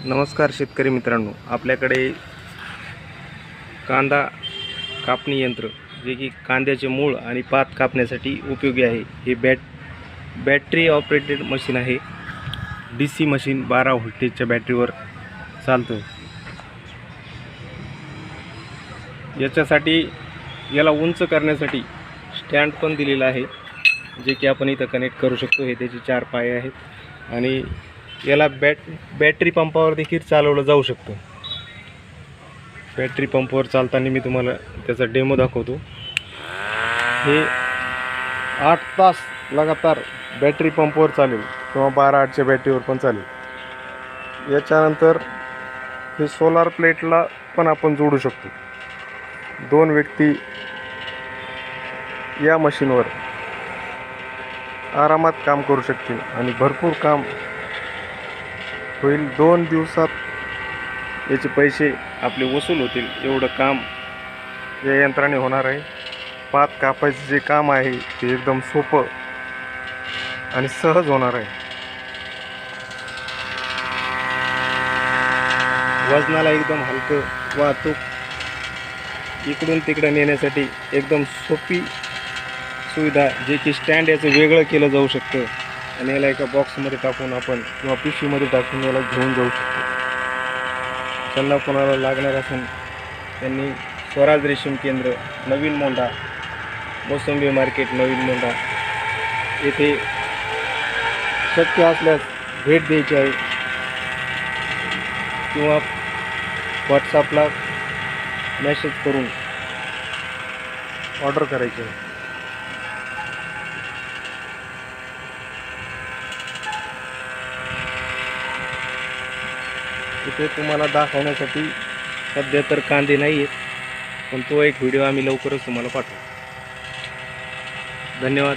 नमस्कार शेतकरी मित्रांनो, आपल्याकडे कांदा कापणी यंत्र जे की कांद्याचे मूळ आणि पात कापण्यासाठी उपयोगी आहे। हे बॅटरी ऑपरेटेड मशीन आहे। DC मशीन 12 व्होल्टेजच्या बॅटरीवर चालतं। याच्यासाठी याला उंच करण्यासाठी स्टँड पण दिलेला आहे, जे की आपण इथं कनेक्ट करू शकतो। हे त्याचे 4 पाय आहेत आणि याला बॅटरी पंपावर देखील चालवलं जाऊ शकतं। बॅटरी पंपावर चालताना मी तुम्हाला त्याचा डेमो दाखवतो। हे 8 तास लगातार बॅटरी पंपावर चालेल किंवा 12/8च्या बॅटरीवर पण चालेल। याच्यानंतर हे सोलार प्लेटला पण आपण जोडू शकतो। 2 व्यक्ती या मशीनवर आरामात काम करू शकतील आणि भरपूर काम होईल। 2 दिवसात याचे पैसे आपले वसूल होतील, एवढं काम या यंत्राने होणार आहे। पात कापायचं जे काम आहे ते एकदम सोपं आणि सहज होणार आहे। वजनाला एकदम हलकं, वाहतूक इकडून तिकडे नेण्यासाठी एकदम सोपी सुविधा, जे की स्टँड याचं वेगळं केलं जाऊ शकतं आणि याला एका बॉक्समध्ये टाकून आपण किंवा पिशवीमध्ये टाकून याला घेऊन जाऊ शकतो। ज्यांना कोणाला लागणार असेल त्यांनी स्वराज रेशीम केंद्र, नवीन मोंढा, मोसंबी मार्केट, नवीन मोंढा येथे शक्य असल्यास भेट द्यायची आहे किंवा व्हॉट्सॲपला मेसेज करून ऑर्डर करायची आहे। इथे तुम्हाला दाखवण्यासाठी सध्या तर कांदे नाही आहेत, पण तो एक व्हिडिओ आम्ही लवकरच तुम्हाला पाठवू। धन्यवाद।